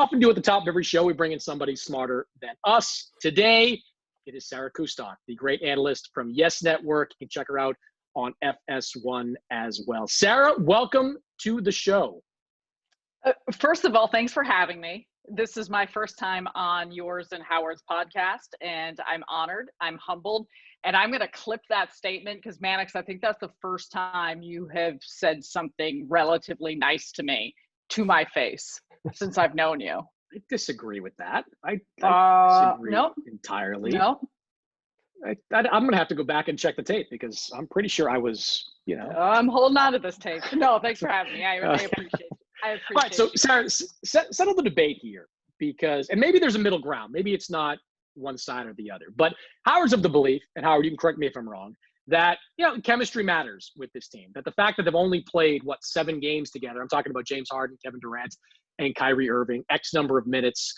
often do at the top of every show, we bring in somebody smarter than us. Today, it is Sarah Kustok, the great analyst from Yes Network. You can check her out on FS1 as well. Sarah, welcome to the show. First of all, thanks for having me. This is my first time on yours and Howard's podcast, and I'm honored, I'm humbled, and I'm going to clip that statement because, Mannix, I think that's the first time you have said something relatively nice to me, to my face, since I've known you. I disagree with that. I disagree entirely. No. I'm going to have to go back and check the tape because I'm pretty sure I was, I'm holding on to this tape. No, thanks for having me. I appreciate it. All right, so Sarah, settle the debate here because, and maybe there's a middle ground. Maybe it's not one side or the other. But Howard's of the belief, and Howard, you can correct me if I'm wrong, that chemistry matters with this team. That the fact that they've only played 7 games together. I'm talking about James Harden, Kevin Durant, and Kyrie Irving, X number of minutes,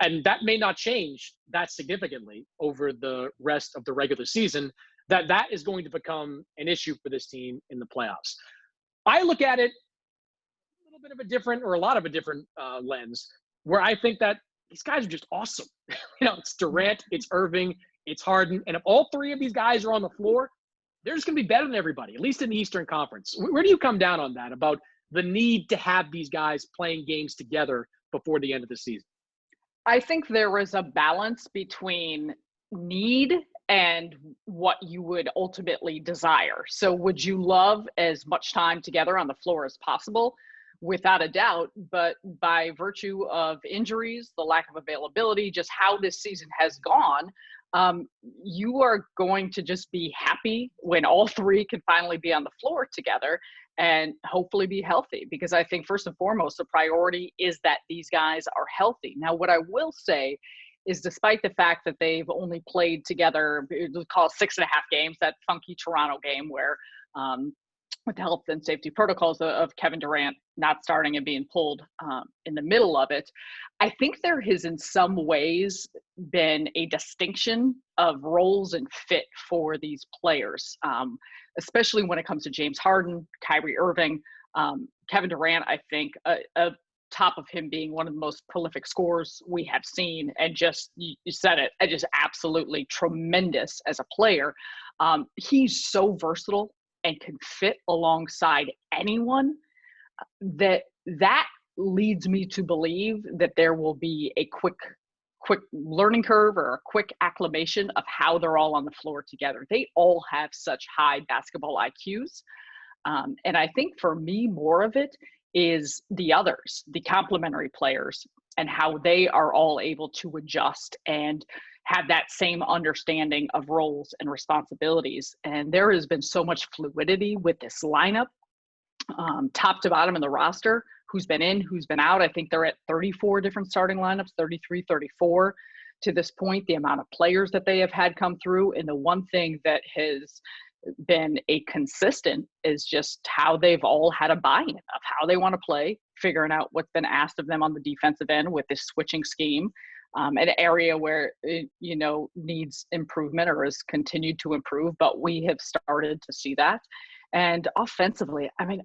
and that may not change that significantly over the rest of the regular season. That is going to become an issue for this team in the playoffs. I look at it bit of a different or a lot of a different lens where I think that these guys are just awesome. It's Durant, it's Irving, it's Harden. And if all 3 of these guys are on the floor, they're just going to be better than everybody, at least in the Eastern Conference. Where do you come down on that about the need to have these guys playing games together before the end of the season? I think there was a balance between need and what you would ultimately desire. So would you love as much time together on the floor as possible? Without a doubt, but by virtue of injuries, the lack of availability, just how this season has gone, you are going to just be happy when all 3 can finally be on the floor together and hopefully be healthy. Because I think first and foremost, the priority is that these guys are healthy. Now, what I will say is despite the fact that they've only played together, we'll call it 6.5 games, that funky Toronto game where with the health and safety protocols of Kevin Durant not starting and being pulled in the middle of it, I think there has in some ways been a distinction of roles and fit for these players, especially when it comes to James Harden, Kyrie Irving, Kevin Durant. I think top of him being one of the most prolific scorers we have seen, and just you said it, just absolutely tremendous as a player. He's so versatile and can fit alongside anyone, that leads me to believe that there will be a quick learning curve or a quick acclimation of how they're all on the floor together. They all have such high basketball IQs. And I think for me, more of it is the others, the complementary players, and how they are all able to adjust and have that same understanding of roles and responsibilities. And there has been so much fluidity with this lineup, top to bottom in the roster, who's been in, who's been out. I think they're at 34 different starting lineups, 33, 34 to this point, the amount of players that they have had come through. And the one thing that has been a consistent is just how they've all had a buy-in of how they want to play, figuring out what's been asked of them on the defensive end with this switching scheme. An area where it, needs improvement or has continued to improve, but we have started to see that. And offensively, I mean,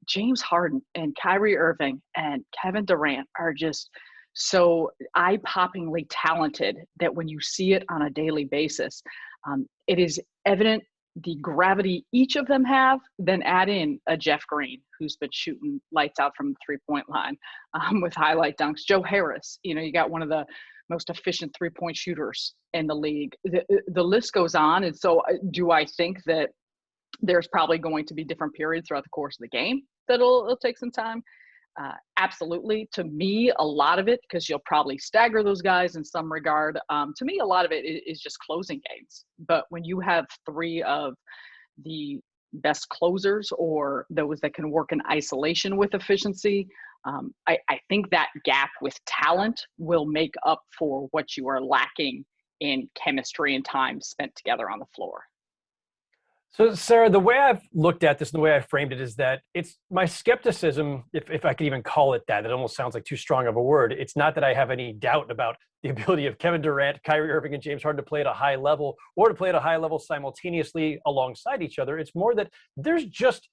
James Harden and Kyrie Irving and Kevin Durant are just so eye-poppingly talented that when you see it on a daily basis, it is evident the gravity each of them have. Then add in a Jeff Green, who's been shooting lights out from the 3-point line with highlight dunks. Joe Harris, you got one of the most efficient 3-point shooters in the league. The list goes on. And so do I think that there's probably going to be different periods throughout the course of the game that'll take some time? Absolutely. To me, a lot of it, because you'll probably stagger those guys in some regard, to me, a lot of it is just closing games. But when you have 3 of the best closers or those that can work in isolation with efficiency, I think that gap with talent will make up for what you are lacking in chemistry and time spent together on the floor. So, Sarah, the way I've looked at this and the way I framed it is that it's my skepticism, if I could even call it that. It almost sounds like too strong of a word. It's not that I have any doubt about the ability of Kevin Durant, Kyrie Irving, and James Harden to play at a high level or to play at a high level simultaneously alongside each other. It's more that there's just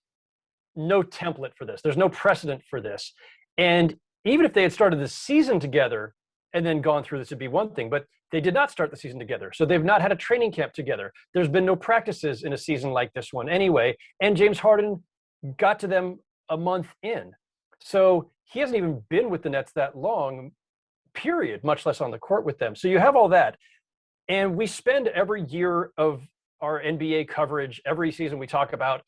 no template for this. There's no precedent for this. And even if they had started the season together and then gone through this, would be one thing, but they did not start the season together. So they've not had a training camp together. There's been no practices in a season like this one anyway. And James Harden got to them a month in. So he hasn't even been with the Nets that long, period, much less on the court with them. So you have all that. And we spend every year of our NBA coverage, every season we talk about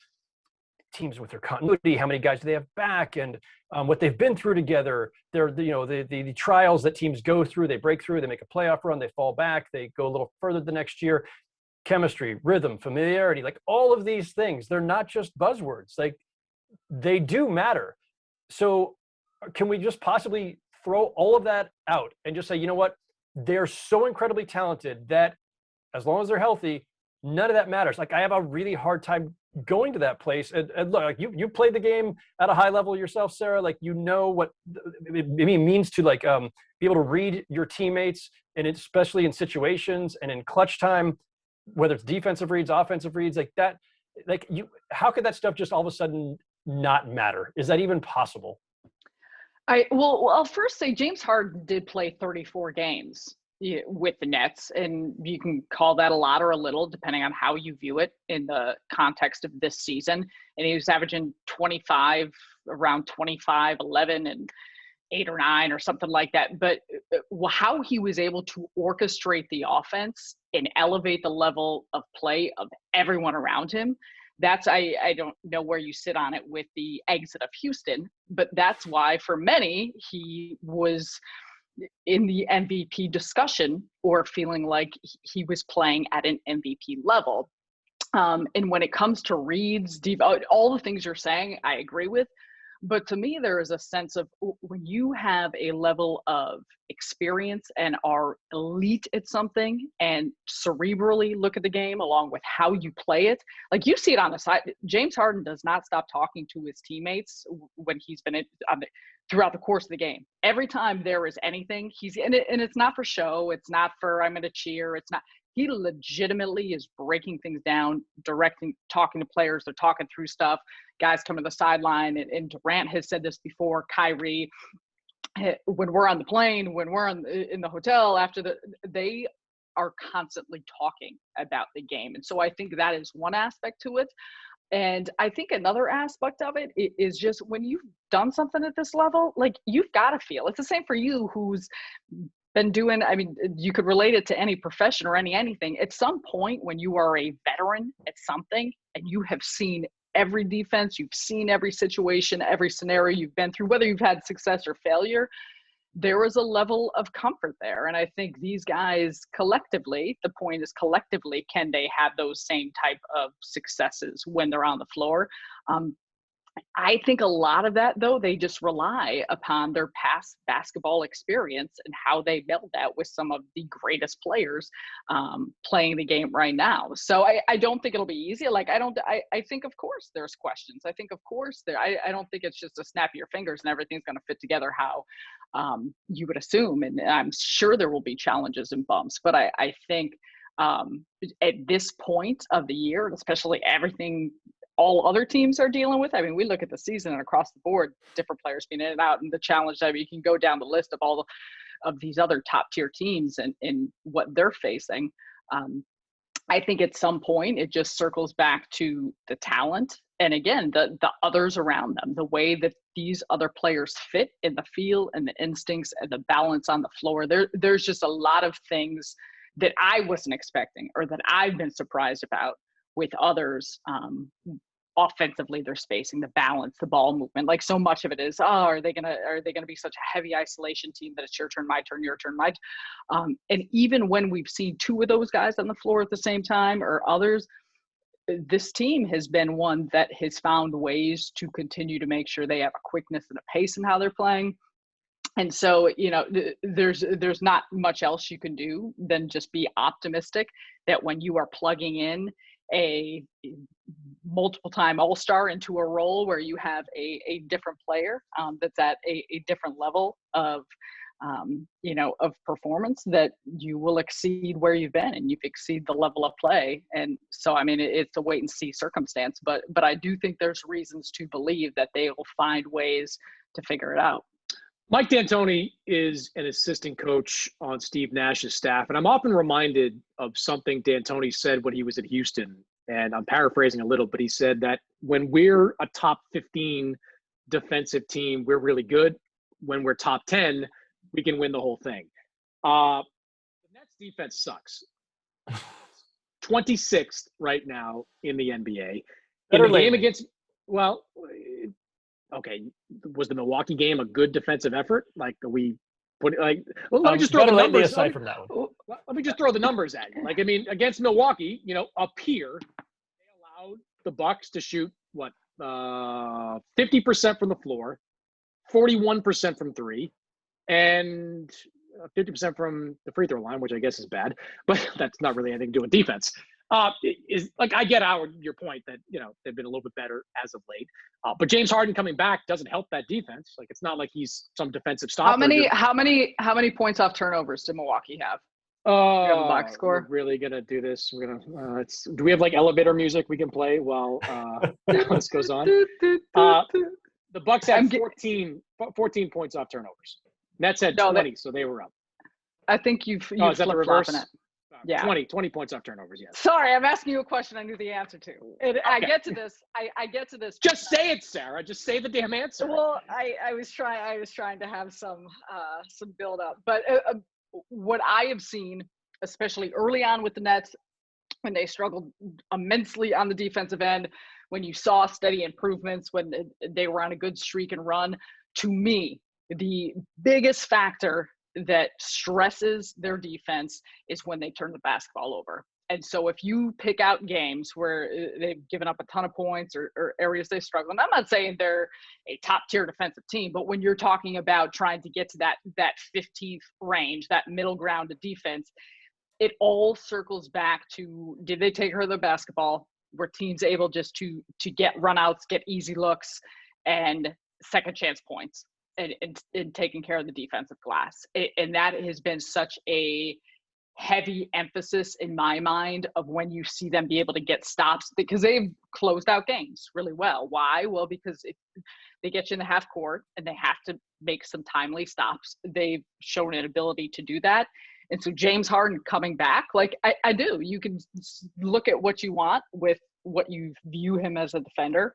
teams with their continuity, how many guys do they have back, and what they've been through together. The trials that teams go through, they break through, they make a playoff run, they fall back, they go a little further the next year. Chemistry, rhythm, familiarity, like all of these things, they're not just buzzwords. Like, they do matter. So can we just possibly throw all of that out and just say, you know what, they're so incredibly talented that as long as they're healthy, none of that matters. Like, I have a really hard time going to that place. And look, like you played the game at a high level yourself, Sarah. Like, you know what it means to like be able to read your teammates, and especially in situations and in clutch time, whether it's defensive reads, offensive reads, like that. Like, how could that stuff just all of a sudden not matter? Is that even possible? I'll first say James Harden did play 34 games with the Nets, and you can call that a lot or a little, depending on how you view it in the context of this season. And he was averaging 25, around 25, 11, and 8 or 9 or something like that. But how he was able to orchestrate the offense and elevate the level of play of everyone around him, that's, I don't know where you sit on it with the exit of Houston, but that's why for many, he was in the MVP discussion, or feeling like he was playing at an MVP level. And when it comes to reads, all the things you're saying, I agree with. But to me, there is a sense of when you have a level of experience and are elite at something and cerebrally look at the game along with how you play it, like you see it on the side. James Harden does not stop talking to his teammates when he's been throughout the course of the game. Every time there is anything, and it's not for show. It's not for I'm going to cheer. It's not. He legitimately is breaking things down, directing, talking to players. They're talking through stuff. Guys come to the sideline, and Durant has said this before. Kyrie, when we're on the plane, when we're in the hotel they are constantly talking about the game. And so I think that is one aspect to it. And I think another aspect of it is just when you've done something at this level, like, you've got to feel. It's the same for you who's been doing, I mean, you could relate it to any profession or anything. At some point when you are a veteran at something and you have seen every defense, you've seen every situation, every scenario you've been through, whether you've had success or failure, there is a level of comfort there. And I think these guys collectively, the point is collectively, can they have those same type of successes when they're on the floor? I think a lot of that, though, they just rely upon their past basketball experience and how they meld that with some of the greatest players playing the game right now. So I don't think it'll be easy. Like, I think, of course, there's questions. I think, of course, I don't think it's just a snap of your fingers and everything's going to fit together how you would assume. And I'm sure there will be challenges and bumps. But I think at this point of the year, and especially everything all other teams are dealing with. I mean, we look at the season and across the board, different players being in and out, and the challenge. I mean, you can go down the list of all of these other top tier teams and what they're facing. I think at some point it just circles back to the talent. And again, the others around them, the way that these other players fit in the field and the instincts and the balance on the floor. There's just a lot of things that I wasn't expecting or that I've been surprised about with others. Offensively, their spacing, the balance, the ball movement. Like, so much of it is, are they gonna be such a heavy isolation team that it's your turn, my turn, your turn, my turn? And even when we've seen two of those guys on the floor at the same time or others, this team has been one that has found ways to continue to make sure they have a quickness and a pace in how they're playing. And so, there's not much else you can do than just be optimistic that when you are plugging in a multiple time all-star into a role where you have a different player that's at a different level of performance, that you will exceed where you've been and you've exceed the level of play. And so, I mean, it's a wait and see circumstance, but I do think there's reasons to believe that they will find ways to figure it out. Mike D'Antoni is an assistant coach on Steve Nash's staff, and I'm often reminded of something D'Antoni said when he was at Houston, and I'm paraphrasing a little, but he said that when we're a top 15 defensive team, we're really good. When we're top 10, we can win the whole thing. The Nets defense sucks. 26th right now in the NBA. In the game against, well, okay, was the Milwaukee game a good defensive effort? Like, are we put let me just throw the numbers aside from that one. Let me just throw the numbers at you. Like, I mean, against Milwaukee, up here, they allowed the Bucks to shoot 50% from the floor, 41% from three, and 50% from the free throw line, which I guess is bad, but that's not really anything to do with defense. Is like, I get your point that they've been a little bit better as of late, but James Harden coming back doesn't help that defense. Like, it's not like he's some defensive stopper. How many points off turnovers did Milwaukee have? Do you have the box score? We're really gonna do this. We're gonna. Do we have like elevator music we can play while this goes on? The Bucks had 14 points off turnovers. Nets had 20, so they were up. I think you've is that the reverse? it. Yeah. 20 points off turnovers, yes. Sorry, I'm asking you a question I knew the answer to. And okay. I get to this. I get to this. Just say it, Sarah. Just say the damn answer. Well, I was trying to have some build up. But what I have seen, especially early on with the Nets, when they struggled immensely on the defensive end, when you saw steady improvements, when they were on a good streak and run, to me, the biggest factor that stresses their defense is when they turn the basketball over. And so if you pick out games where they've given up a ton of points or areas they struggle, and I'm not saying they're a top tier defensive team, but when you're talking about trying to get to that 15th range, that middle ground of defense, it all circles back to, did they take care of the basketball? Were teams able just to get runouts, get easy looks, and second chance points? And taking care of the defensive glass. And that has been such a heavy emphasis in my mind of when you see them be able to get stops, because they've closed out games really well. Why? Well, because if they get you in the half court and they have to make some timely stops, they've shown an ability to do that. And so James Harden coming back, like I do, you can look at what you want with what you view him as a defender.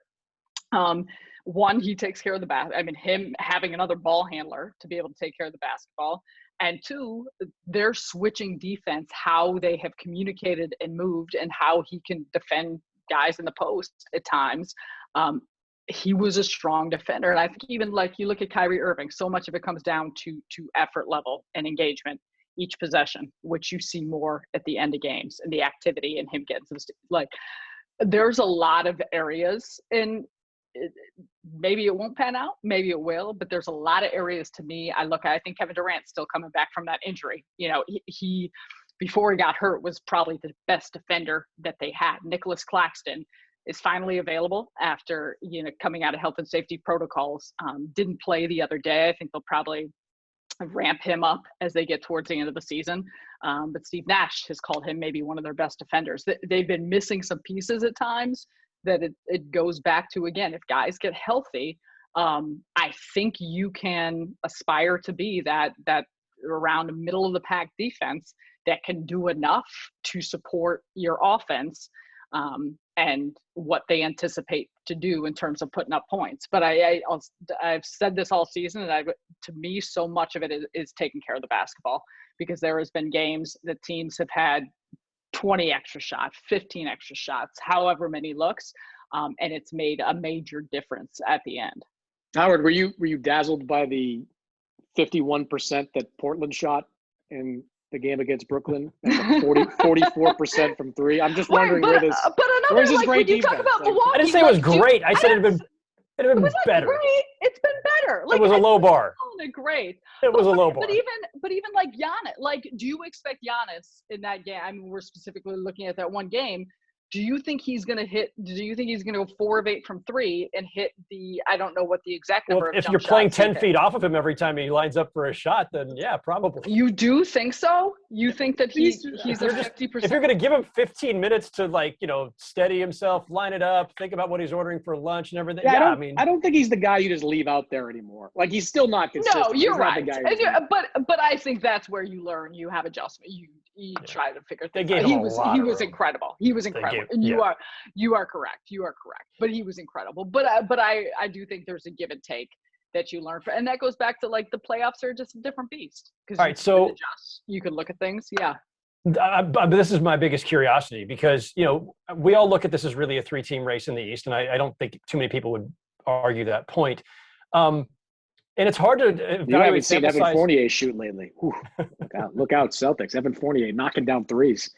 One, he takes care of the him having another ball handler to be able to take care of the basketball. And two, they're switching defense, how they have communicated and moved and how he can defend guys in the post at times. He was a strong defender. And I think even like you look at Kyrie Irving, so much of it comes down to effort level and engagement each possession, which you see more at the end of games and the activity and him getting some, there's a lot of areas in. Maybe it won't pan out, maybe it will, but there's a lot of areas to me. I think Kevin Durant's still coming back from that injury. He before he got hurt was probably the best defender that they had. Nicholas Claxton is finally available after coming out of health and safety protocols. Didn't play the other day. I think they'll probably ramp him up as they get towards the end of the season. But Steve Nash has called him maybe one of their best defenders. They've been missing some pieces at times. That it goes back to, again, if guys get healthy, I think you can aspire to be that around the middle of the pack defense that can do enough to support your offense and what they anticipate to do in terms of putting up points. But I've said this all season, and to me, so much of it is taking care of the basketball, because there has been games that teams have had 20 extra shots, 15 extra shots, however many looks, and it's made a major difference at the end. Howard, were you dazzled by the 51% that Portland shot in the game against Brooklyn, and 44% from three? I'm just wondering where's this great defense? I didn't say it was great. I said it had been better. Great. It's been better. It was a low bar. Great. It was a low bar. But even like Giannis, do you expect Giannis in that game? I mean, we're specifically looking at that one game do you think he's going to go 4 of 8 from 3 and hit I don't know what the exact number of if jump you're playing shots he 10 hit. feet off of him every time he lines up for a shot, then yeah, probably. You do think so? You think that he's a If you're 50%? going to give him 15 minutes to steady himself, line it up, think about what he's ordering for lunch and everything. Yeah, I don't think he's the guy you just leave out there anymore. Like, he's still not consistent. No, you're right. But But I think that's where you learn. You have adjustment. You try to figure things out. He was incredible. He was incredible. And you are correct. You are correct. But he was incredible. But I do think there's a give and take that you learn from, and that goes back to like the playoffs are just a different beast. All right, so you can look at things. Yeah. This is my biggest curiosity because we all look at this as really a 3-team race in the East, and I don't think too many people would argue that point. And it's hard to evaluate. You haven't seen Evan Fournier shoot lately. Look out, Celtics. Evan Fournier knocking down threes.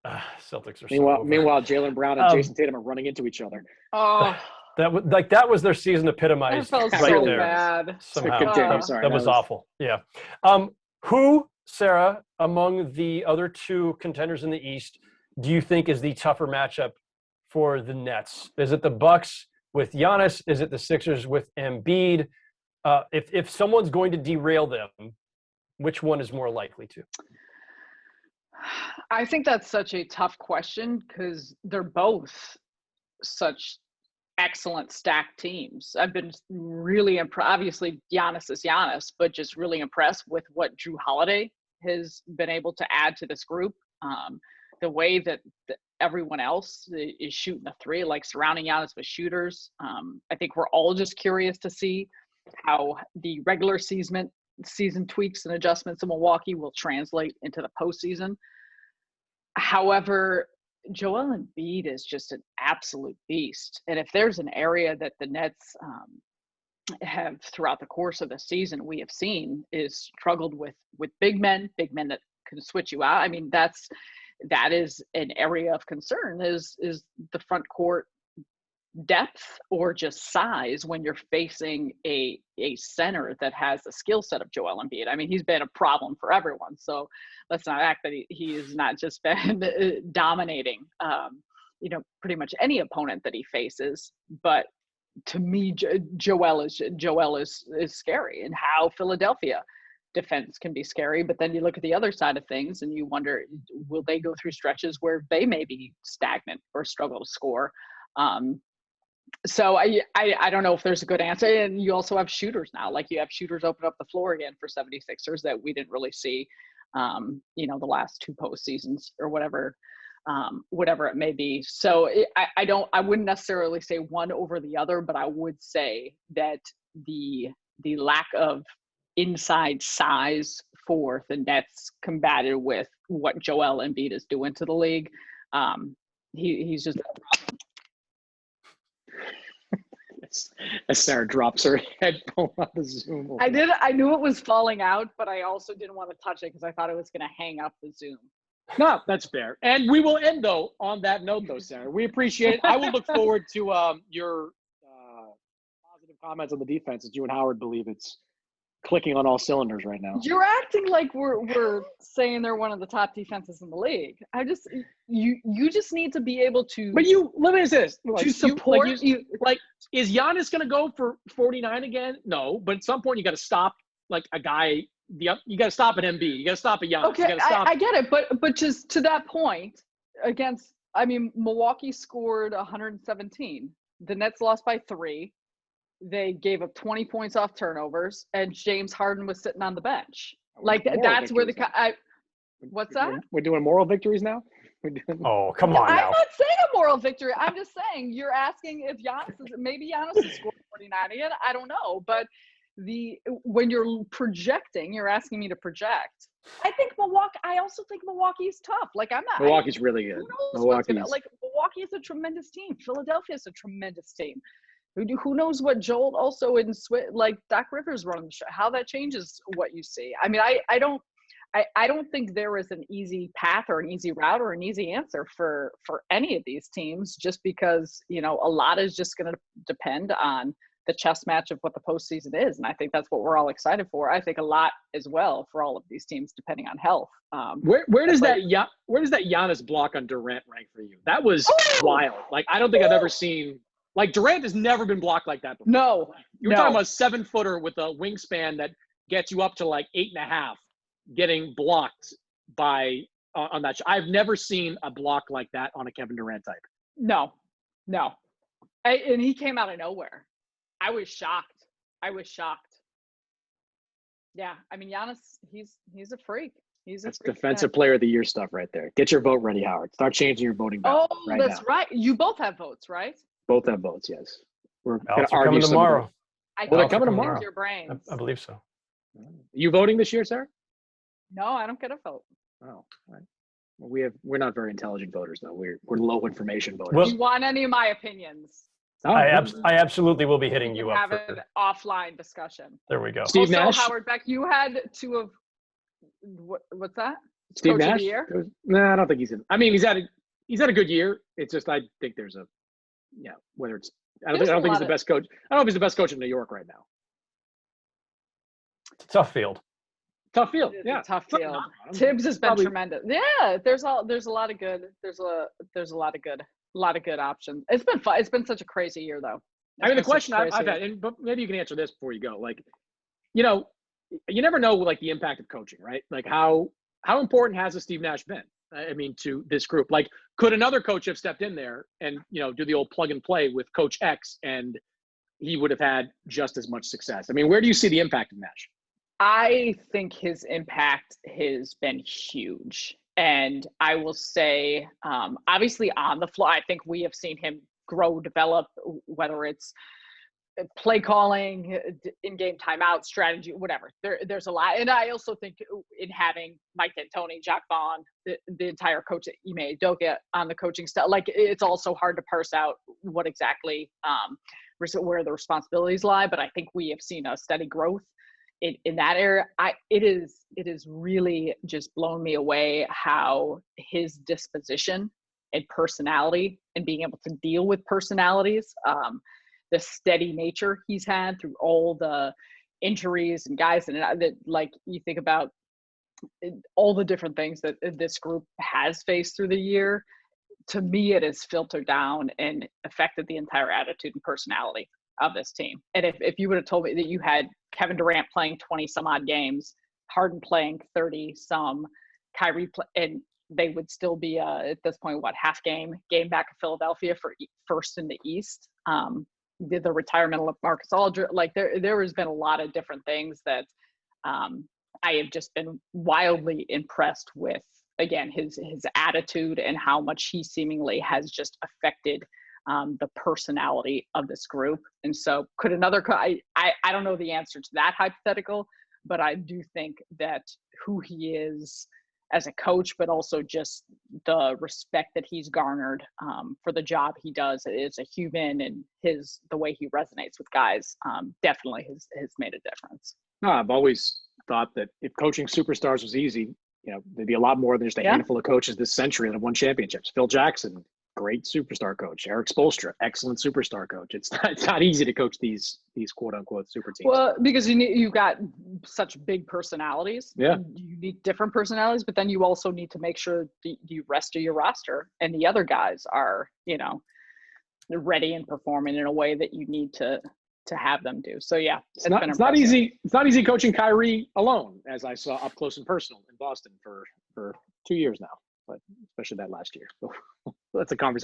Celtics are meanwhile, Jaylen Brown and Jason Tatum are running into each other. Oh, that was their season epitomized. That felt right so there. Bad. Somehow. That was awful. Yeah. Who, Sarah, among the other 2 contenders in the East, do you think is the tougher matchup for the Nets? Is it the Bucks with Giannis? Is it the Sixers with Embiid? If someone's going to derail them, which one is more likely to? I think that's such a tough question because they're both such excellent stacked teams. I've been really impressed. Obviously, Giannis is Giannis, but just really impressed with what Drew Holiday has been able to add to this group. The way that everyone else is shooting the 3, like surrounding Giannis with shooters. I think we're all just curious to see how the regular season tweaks and adjustments in Milwaukee will translate into the postseason. However, Joel Embiid is just an absolute beast. And if there's an area that the Nets have throughout the course of the season we have seen is struggled with big men that can switch you out. I mean, that is an area of concern is the front court depth or just size when you're facing a center that has the skill set of Joel Embiid. I mean, he's been a problem for everyone. So let's not act that he has not just been dominating, pretty much any opponent that he faces. But to me, Joel is scary, and how Philadelphia defense can be scary. But then you look at the other side of things and you wonder, will they go through stretches where they may be stagnant or struggle to score? So I don't know if there's a good answer. And you also have shooters now. Like, you have shooters open up the floor again for 76ers that we didn't really see, the last 2 postseasons or whatever it may be. So I wouldn't necessarily say one over the other, but I would say that the lack of inside size for the Nets combated with what Joel Embiid is doing to the league. He's just as Sarah drops her headphone on the Zoom. I knew it was falling out, but I also didn't want to touch it because I thought it was going to hang up the Zoom. No, that's fair. And we will end, though, on that note, though, Sarah. We appreciate it. I will look forward to your positive comments on the defense, as you and Howard believe it's clicking on all cylinders right now. You're acting like we're saying they're one of the top defenses in the league. You just need to be able to. But let me say this: to support you. Like, is Giannis going to go for 49 again? No, but at some point you got to stop like a guy. You got to stop at Embiid. You got to stop at Giannis. Okay, I get it, but just to that point, Milwaukee scored 117. The Nets lost by 3. They gave up 20 points off turnovers, and James Harden was sitting on the bench. Like, that's where what's that? We're doing moral victories now? Oh, come on now. I'm not saying a moral victory. I'm just saying you're asking if maybe Giannis has scored 49 again. I don't know. But when you're projecting, you're asking me to project. I also think Milwaukee is tough. Like, I'm not. Milwaukee's really good. Milwaukee is a tremendous team. Philadelphia is a tremendous team. Who knows what Joel also like Doc Rivers running the show, how that changes what you see. I mean, I don't think there is an easy path or an easy route or an easy answer for any of these teams, just because, a lot is just going to depend on the chess match of what the postseason is. And I think that's what we're all excited for. I think a lot as well for all of these teams, depending on health. Where does that Giannis block on Durant rank for you? That was wild. Like, I don't think I've ever seen, like, Durant has never been blocked like that before. No. You were talking about a 7-footer with a wingspan that gets you up to like 8.5, getting blocked by on that. I've never seen a block like that on a Kevin Durant type. No. And he came out of nowhere. I was shocked. Yeah, I mean, Giannis, he's a freak. That's defensive player of the year stuff right there. Get your vote ready, Howard. Start changing your voting ballot. Oh, that's right. You both have votes, right? Both have votes, yes. We're Ballots are coming tomorrow. They're coming tomorrow. Your brains. I believe so. You voting this year, Sarah? No, I don't get a vote. Oh, all right. Well, we're not very intelligent voters, though. We're low information voters. Well, do you want any of my opinions? I absolutely will be hitting you up. Have an offline discussion. There we go. Steve Nash. Howard Beck, you had two of what's that? Steve Coach Nash. Of the year? No, I don't think he's in. I mean, he's had a good year. It's just I think there's whether it's I don't think he's the best coach. I don't know if he's the best coach in New York right now. It's a tough field. Tough field. Yeah. Tough field. Tibbs has been tremendous. Yeah, there's a lot of good. There's a lot of good options. It's been fun. It's been such a crazy year, though. I mean, the question I've had, but maybe you can answer this before you go. Like, you never know like the impact of coaching, right? Like how important has a Steve Nash been? I mean, to this group, like, could another coach have stepped in there and do the old plug and play with Coach X, and he would have had just as much success? I mean, where do you see the impact of Nash? I think his impact has been huge. And I will say, obviously on the fly, I think we have seen him grow, develop, whether it's play calling, in-game timeout strategy, whatever. There's a lot. And I also think in having Mike D'Antoni, Jack Vaughn, the entire coach at Ime Udoka on the coaching staff, like, it's also hard to parse out what exactly where the responsibilities lie. But I think we have seen a steady growth in that area. It is really just blown me away how his disposition and personality and being able to deal with personalities, the steady nature he's had through all the injuries and guys that, like, you think about all the different things that this group has faced through the year. To me, it has filtered down and affected the entire attitude and personality of this team. And if you would have told me that you had Kevin Durant playing 20 some odd games, Harden playing 30 some, Kyrie and they would still be at this point, half game back of Philadelphia for first in the East. The retirement of Marcus Aldridge, like there has been a lot of different things that I have just been wildly impressed with. Again, his attitude and how much he seemingly has just affected the personality of this group. And so could another, I don't know the answer to that hypothetical, but I do think that who he is as a coach, but also just the respect that he's garnered for the job he does as a human, and the way he resonates with guys definitely has made a difference. No, I've always thought that if coaching superstars was easy, there'd be a lot more than just a handful of coaches this century that have won championships. Phil Jackson, great superstar coach. Eric Spoelstra, excellent superstar coach. It's not easy to coach these quote unquote super teams. Well, because you've got such big personalities. Yeah. You need different personalities, but then you also need to make sure the rest of your roster and the other guys are, ready and performing in a way that you need to have them do. So yeah, it's not easy. It's not easy coaching Kyrie alone, as I saw up close and personal in Boston for 2 years now, but especially that last year. So that's a conversation.